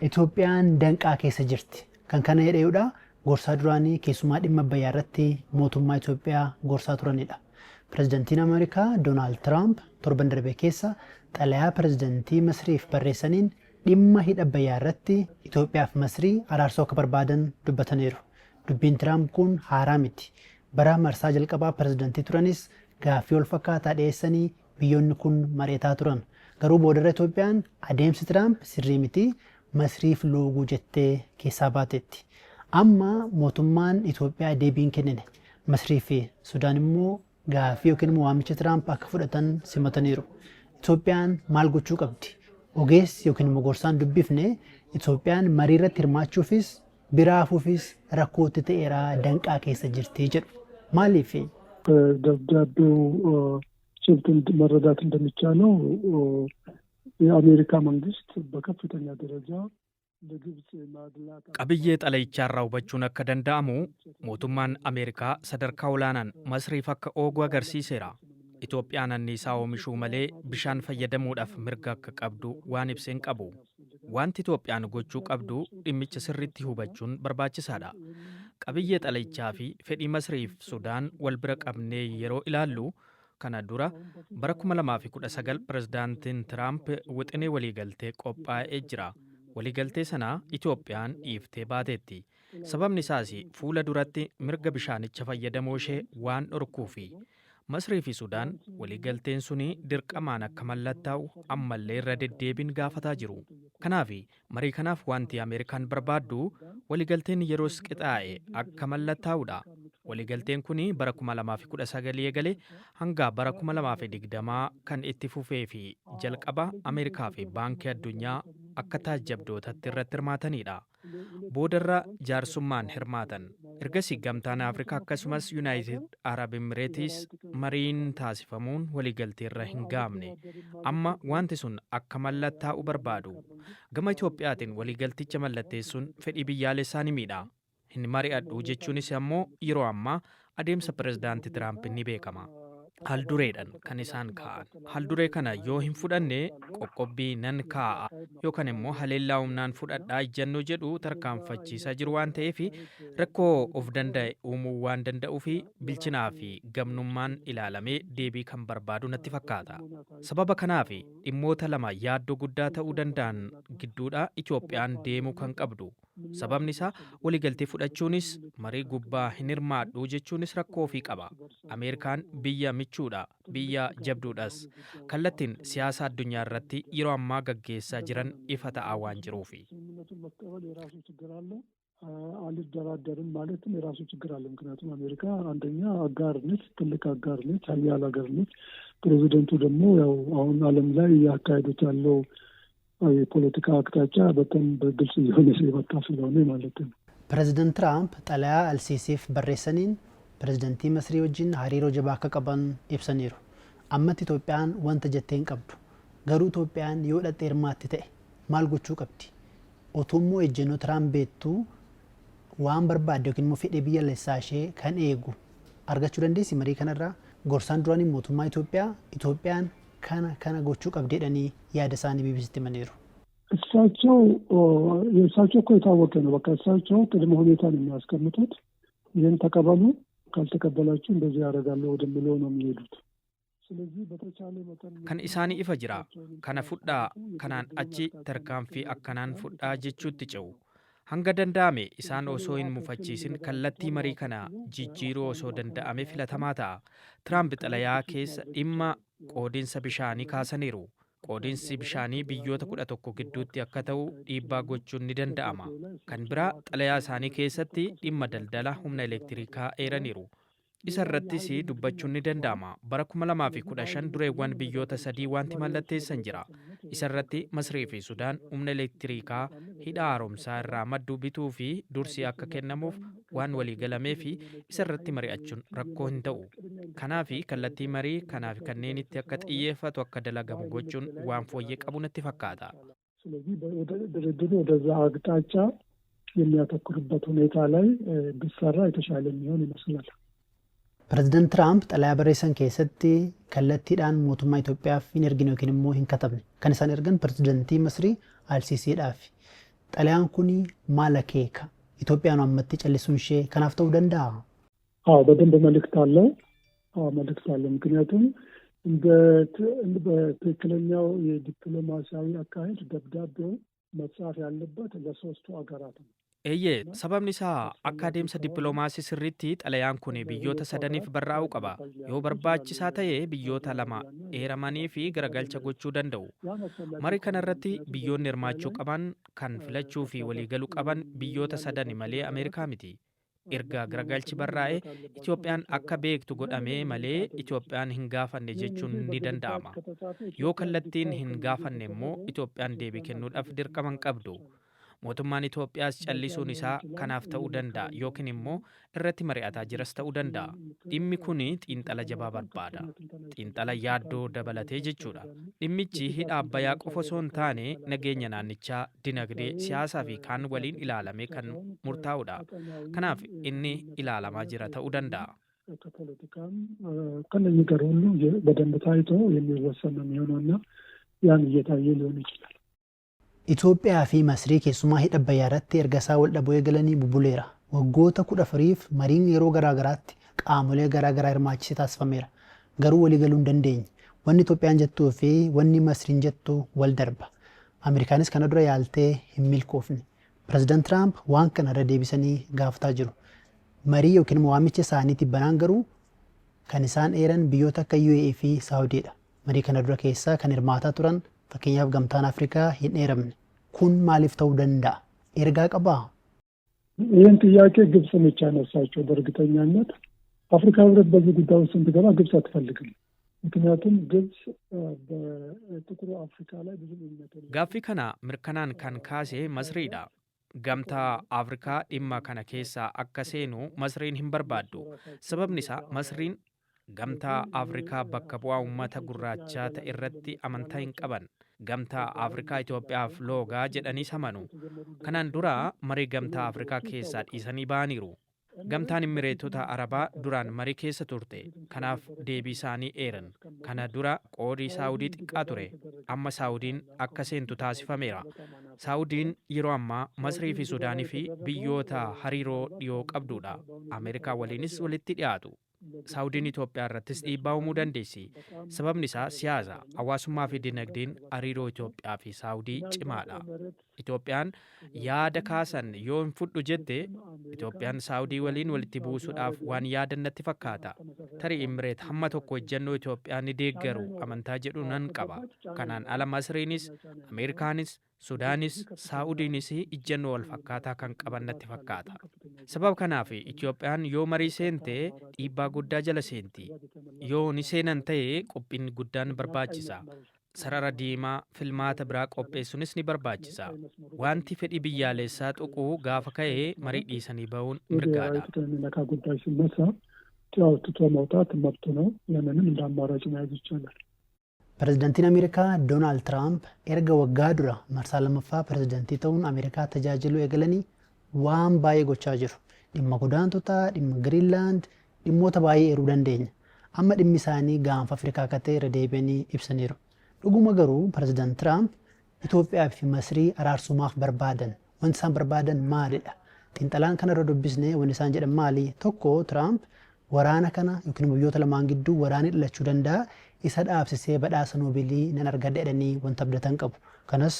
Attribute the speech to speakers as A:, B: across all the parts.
A: Itoophiyaan danqaa keessa jirti. Kan kana jedheedha gorsaa duraanii keessumaa dhimma Abbayyaa irratti mootummaa Itoophiyaa gorsaa turanidha. Pireezidantiin Ameerikaa Doonaald Tiraamp torban darbe keessa xalayaa pireezidantii Masriif barreessaniin dhimma hidha Abbayyaa irratti Itoophiyaa fi Masrii araarsoo akka barbaadan dubbataniiru. Dubbiin Tiraamp kun haaraa miti. Bara marsaa jalqabaa pireezidantii turanis gaaffii wal fakkaataa dhiyeessanii biyyoonni kun mari'ataa turan. Garuu boodarra Itoophiyaan adeemsi Tiraamp sirrii miti. Masriif looguu jettee keessaa baatetti. Amma mootummaan Itoophiyaa deebiin kennine. Masrii fi Sudaan immoo gaaffii yookiin immoo waamicha Tiraamp akka fudhatan simataniiru. Itoophiyaan maal gochuu qabdi? Ogeessi yookiin immoo gorsaan dubbifne Itoophiyaan marii irratti hirmaachuufis biraa hafuufis rakkootti ta'eera danqaa keessa jirti jedhu. Maaliif?
B: ደብዳቤው ጭብጥ መረዳት እንደሚቻለው የአሜሪካ መንግስት በከፍተኛ ደረጃ ለግብጽ ማድላት
C: qabiyyee xalayichaarraa hubachuun akka danda'amu mootummaan Ameerikaa sadarkaa olaanaan Masriif akka oogu agarsiiseera. Itoophiyaan anniisaa oomishuu malee bishaan fayyadamuudhaaf mirga akka qabdu waan ibseen qabu. Wanti Itoophiyaan gochuu qabdu dhimmicha sirriitti hubachuun barbaachisaadha. Qabiyyee xalayichaa fi fedhii Masriif Sudaan wal bira qabnee yeroo ilaallu kana dura bara 2019 pireezidaantiin Tiraamp wixinee waliigaltee qophaa'ee jira. Waliigaltee sana Itoophiyaan dhiiftee baateetti. Sababni isaas fuula duratti mirga bishaanicha fayyadamoo ishee waan dhorkuufi. Masrii fi Sudaan waliigalteen suni dirqamaan akka mallattaa'u ammallee irra deddeebiin gaafataa jiru. Kanaaf marii kanaaf wanti Ameerikaan barbaaddu waliigalteen yeroos qixaa'e akka mallattaa'udha. Waliigalteen kun bara 2019 eegale hanga bara 2020 kan itti fufee fi jalqaba Ameerikaa fi Baankii Addunyaa akka taajjabdootatti irratti hirmaatanidha. Boodarra jaarsummaan hirmaatan. Ergasii gamtaan Afrikaa akkasumas Yuunaayitid Arab Imireetis mariin taasifamuun waliigalteerra hin gaamne. Amma wanti sun akka mallattaa'u barbaadu. Gama Itoophiyaatiin waliigalticha mallatteessuun fedhii biyyaalessaa ni miidha. Hin mari'adhu jechuunis ammoo yeroo ammaa adeemsa pireezidaantii Tiraamp ni beekama. Haldureedhaan kan isaan kaa'an. Halduree kana yoo hin fudhanne qoqqobbii nan kaa'a yookaan immoo haleellaa humnaan fudhadhaa ejjennoo jedhu tarkaanfachiisaa jiru waan ta'eef rakkoo of danda'e uumuu waan danda'uu fi bilchinaa fi gamnummaan ilaalamee deebii kan barbaadu natti fakkaata. Sababa kanaaf dhimmoota lama yaaddoo guddaa ta'uu danda'an gidduudha Itoophiyaan deemuu kan qabdu. Sababni isaa waliigaltee fudhachuunis marii gubbaa hin hirmaadhu jechuunis rakkoo ofii qaba. Ameerikaan biyya michuudha, biyya jabduudhas. Kallattiin siyaasa addunyaa irratti yeroo ammaa gaggeessaa jiran ifa ta'aa waan jiruufi.
B: አልደራደርም ማለትም የራሱ ችግር አለ። ምክንያቱም አሜሪካ አንደኛ አጋር ነች፣ ትልቅ አጋር ነች፣ ሀያል ሀገር ነች። ፕሬዚደንቱ ደግሞ ያው አሁን ዓለም ላይ ያካሄዱት ያለው የፖለቲካ አቅጣጫ በጣም በግልጽ የሆነ የመጣ ስለሆነ ማለት ነው።
A: Pireezidaant Tiraamp xalayaa Alsiisiif barreessaniin pireezidantii Masrii wajjin hariiroo jabaa akka qaban ibsaniiru. Ammatti Itoophiyaan wanta jettee hin qabdu. Garuu Itoophiyaan yoo dhaqxee hirmaatti ta'e maal gochuu qabdi? Otoo immoo ejjennoo Tiraamp beektuu waan barbaadde yookiin immoo fedhii biyyaalessaa ishee kan eegu argachuu dandeessi marii kanarraa. Gorsaan duraanii mootummaa Itoophiyaan kana gochuu qabdeedhanii yaada isaanii ቢቢሲtti himaniiru.
B: የእሳቸው እኮ የታወቀ ነው። በቃ እሳቸው ቅድመ ሁኔታ ነው የሚያስቀምጡት። ይህን ተቀበሉ፣ ካልተቀበላችሁ እንደዚህ ያደርጋለሁ ወደሚለው ነው የሚሄዱት። ስለዚህ በተቻለ መጠን
C: kan isaanii ifa jira. Kana fudhaa, kanaan achi tarkaanfii akkanaan fudhaa jechuutti ce'u. Hanga danda'ame isaan osoo hin mufachiisin kallattii marii kana jijjiiruu osoo danda'ame filatamaa ta'a. Tiraamp xalayaa keessa dhimma qoodinsa bishaanii kaasaniiru. Qoodinsi bishaanii biyyoota 11 gidduutti akka ta'u dhiibbaa gochuun ni danda'ama. Kan biraa xalayaa isaanii keessatti dhimma daldala humna elektirikaa eeraniiru. Isa irrattis dubbachuun ni danda'ama. Bara 2015 dureewwan biyyoota sadii wanti mallatteessan jira. Isa irratti Masrii fi Sudaan humna elektirikaa hidha haaromsaa irraa maddu bituu fi dursi akka kennamuuf waan waliigalamee fi isa irratti mari'achuun rakkoo hin ta'u. Kanaaf kallattii marii kanaaf kanneenitti akka xiyyeeffatu akka dalagamu gochuun waan fooyyee qabu natti fakkaata.
B: ስለዚህ ድርድሩ ወደዛ አቅጣጫ የሚያተኩርበት ሁኔታ ላይ ቢሰራ የተሻለ የሚሆን ይመስላል።
A: Pireezidaant Tiraamp xalayaa barreessan keessatti kallattiidhaan mootummaa Itoophiyaaf hin ergine yookiin immoo hin katabne. Kan isaan ergan pireezidantii Masrii Alsiisiidhaaf. Xalayaan kun maal akeeka? Itoophiyaan ammatti callisuun ishee kanaaf ta'uu danda'a?
B: በደንብ መልእክት አለው። መልእክት አለው። ምክንያቱም በትክክለኛው የዲፕሎማሲያዊ አካሄድ ደብዳቤው መጻፍ ያለበት ለሶስቱ ሀገራት ነው።
C: Eeyyee sababni isaa akka adeemsa dippiloomaasii sirriitti xalayaan kun biyyoota sadaniif barraa'uu qaba. Yoo barbaachisaa ta'e biyyoota lama eeramanii fi garagalcha gochuu danda'u. Marii kanarratti biyyoonni hirmaachuu qaban kan filachuu fi waliigaluu qaban biyyoota sadani malee Ameerikaa miti. Erga garagalchi barraa'e Itoophiyaan akka beektu godhamee malee Itoophiyaan hin gaafanne jechuun ni danda'ama. Yoo kallattiin hin gaafanne immoo Itoophiyaan deebii kennuudhaaf dirqama hin qabdu. Mootummaan Itoophiyaas callisuun isaa kanaaf ta'uu danda'a yookiin immoo irratti mari'ataa jiras ta'uu danda'a. Dhimmi kun xiinxala jabaa barbaada. Xiinxala yaaddoo dabalatee jechuudha. Dhimmichi hidha Abbayyaa qofa osoo hin taane nageenya naannichaa, dinagdee, siyaasaa fi kaan waliin ilaalamee kan murtaa'udha. Kanaaf inni ilaalamaa jira ta'uu danda'a.
B: ከፖለቲካም ከነኚህ ጋር ሁሉ በደንብ ታይቶ የሚወሰን ነው የሚሆነውና ያን እየታየ ሊሆን ይችላል።
A: Itoophiyaa fi Masrii keessumaa hidha Abbayyaa irratti erga isaa wal dhaboo eegalanii bubbuleera. Waggoota 14f mariin yeroo garaagaraatti qaamolee garaagaraa hirmaachisee taasifameera. Garuu waliigaluu hin dandeenye. Wanni Itoophiyaan jettuu fi wanni Masriin jettu wal darba. Ameerikaanis kana dura yaaltee hin milkoofne. Pireezidaant Tiraamp waan kana irra deebisanii gaafataa jiru. Marii yookiin waamicha isaaniitiif banaan garuu kan isaan eeran biyyoota akka UAE fi Saawudiidha. Marii kana dura keessaa kan hirmaataa turan fakkeenyaaf gamtaan Afrikaa hin eeramne. Kun maaliif ta'uu danda'a? Ergaa qabaa?
B: ይህን ጥያቄ ግብጽ ብቻ ያነሳቸው በእርግጠኛነት አፍሪካ ህብረት በዚህ ጉዳይ ውስጥ እንድገባ ግብጽ አትፈልግም። ምክንያቱም ግብጽ በጥቁሩ አፍሪካ ላይ ብዙ
C: Gaaffii kana mirkanaan kan kaase Masriidha. Gamtaa Afrikaa dhimma kana keessaa akka seenu Masriin hin barbaaddu. Sababni isaa Masriin gamtaa Afrikaa bakka bu'aa uummata gurraachaa ta'e irratti amantaa hin qaban. Gamtaa Afrikaa Itoophiyaaf loogaa jedhanii amanu. Kanaan dura marii gamtaa Afrikaa keessaa dhiisanii ba'aniiru. Gamtaan Imireetota Arabaa duraan marii keessa turte. Kanaaf deebii isaanii eeran. Kana dura qoodii Saawudii xiqqaa ture. Amma Saawudiin akka seentu taasifameera. Saawudiin yeroo ammaa Masrii fi Sudaanii fi biyyoota hariiroo dhiyoo qabdudha. Ameerikaa waliinis walitti dhiyaatu. Saawudiin Itoophiyaa irrattis dhiibbaa uumuu dandeessi. Sababni isaa siyaasa, hawaasummaa fi dinagdeen hariiroo Itoophiyaa fi Saawudii cimaadha. Itoophiyaan yaada kaasan yoo hin fudhu jette Itoophiyaan Saawudii waliin walitti buusuudhaaf waan yaadan natti fakkaata. Tarii Imireet hamma tokko ejjennoo Itoophiyaa ni deeggaru amantaa jedhu nan qaba. Kanaan ala Masriinis, Ameerikaanis, Sudaanis, Saawudiinis ejjennoo wal fakkaataa kan qaban natti fakkaata. Sababa kanaaf Itoophiyaan yoo marii seente dhiibbaa guddaa jala seenti. Yoo ni seenan ta'e qophiin guddaan barbaachisa. Sarara diimaa filmaata biraa qopheessuunis ni barbaachisa. Wanti fedhii biyyaalessaa tuquu gaafa ka'e marii dhiisanii ba'uun mirgaadha.
B: ነካ ጉዳይ ሲነሳ ትቶ መውጣት መብቱ ነው። ያንንም እንደ አማራጭ መያዝ ይቻላል።
A: Pireezidaantiin Ameerikaa Doonaald Tiraamp erga waggaa dura marsaa lammaffaa pireezidaantii ta'uun Ameerikaa tajaajiluu eegalanii waan baay'ee gochaa jiru. Dhimma godaantotaa, dhimma Giriinlaand, dhimmoota baay'ee eeruu dandeenya. Amma dhimmi isaanii gaanfa Afrikaa akka ta'e irra deebi'anii ibsaniiru. Dhuguma garuu pireezidaant Tiraamp Itoophiyaa fi Masrii araarsumaaf barbaadan. Wanti isaan barbaadan maalidha? Xiinxalaan kana irra dubbisnee wanti isaan jedhan maali? Tokko Tiraamp waraana kana yookiin biyyoota lamaan gidduu waraanni dhalachuu danda'a. Isa dhaabsisee badhaasa noobilii nan argadha jedhanii wanta abdatan qabu. Kanas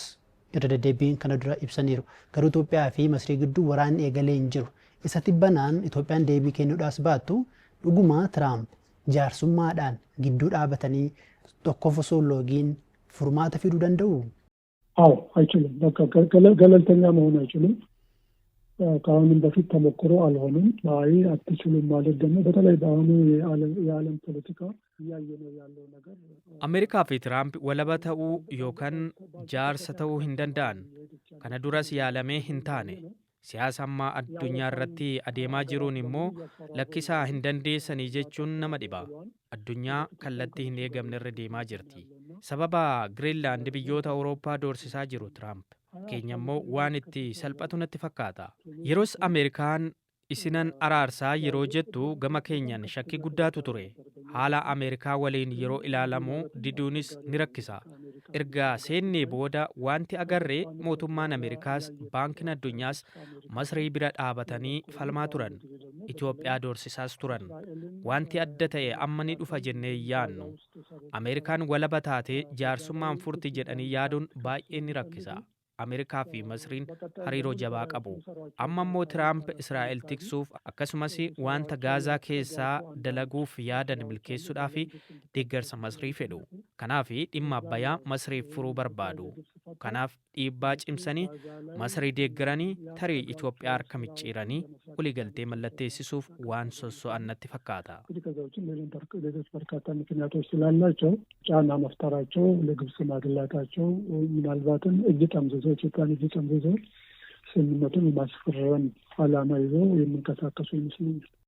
A: irra deddeebiin kana dura ibsaniiru. Garuu Itoophiyaa fi Masrii gidduu waraanni eegalee hin jiru. Isa tibbanaan Itoophiyaan deebii kennuudhaas baattu dhuguma Tiraamp jaarsummaadhaan gidduu dhaabatanii tokkof osoo loogiin furmaata fiduu danda'u?
B: አዎ አይችልም። በቃ ገለልተኛ መሆን አይችልም። ከአሁንም በፊት ተሞክሮ አልሆነም። አይ አትችሉም ማለት ደግሞ በተለይ በአሁኑ የዓለም ፖለቲካ እያየነው ያለው ነገር
C: Ameerikaa fi Tiraamp walaba ta'uu yookaan jaarsa ta'uu hin danda'an. Kana duras yaalamee hin taane. Siyaasa ammaa addunyaa irratti adeemaa jiruun immoo lakkisaa hin dandeessanii jechuun nama dhiba. Addunyaa kallattii hin eegamne irra deemaa jirti. Sababa Giriinlaand biyyoota Awurooppaa doorsisaa jiru Tiraamp. Keenya immoo waan itti salphatu natti fakkaata. Yeroos Ameerikaan isinan araarsaa yeroo jettu gama keenyan shakkii guddaatu ture. Haala Ameerikaa waliin yeroo ilaalamu diduunis ni rakkisa. erga seennee booda wanti agarree mootummaan Ameerikaas baankiin addunyaas Masrii bira dhaabatanii falmaa turan. Itoophiyaa doorsisaas turan. Wanti adda ta'e amma ni dhufa jennee yaannu. Ameerikaan walaba taatee jaarsummaan furti jedhanii yaaduun baay'ee ni rakkisa. Ameerikaa fi Masriin hariiroo jabaa qabu. Amma immoo Tiraamp Israa'el tiksuuf akkasumas wanta Gaazaa keessaa dalaguuf yaadan milkeessuudhaa fi deeggarsa Masrii fedhu. Kanaaf dhimma Abbayyaa Masriif furuu barbaadu. Kanaaf dhiibbaa cimsanii Masrii deeggaranii tarii Itoophiyaa harka micciiranii waliigaltee mallatteessisuuf waan sosso'an natti fakkaata.
B: ሌሎች በርካታ ምክንያቶች ስላላቸው ጫና መፍጠራቸው ለግብጽ ማግላታቸው ምናልባትም እጅ ጠምዝዘው ኢትዮጵያን እጅ ጠምዝዘው ስምምነቱን የማስፈረም ዓላማ ይዘው የሚንቀሳቀሱ ይመስለኛል።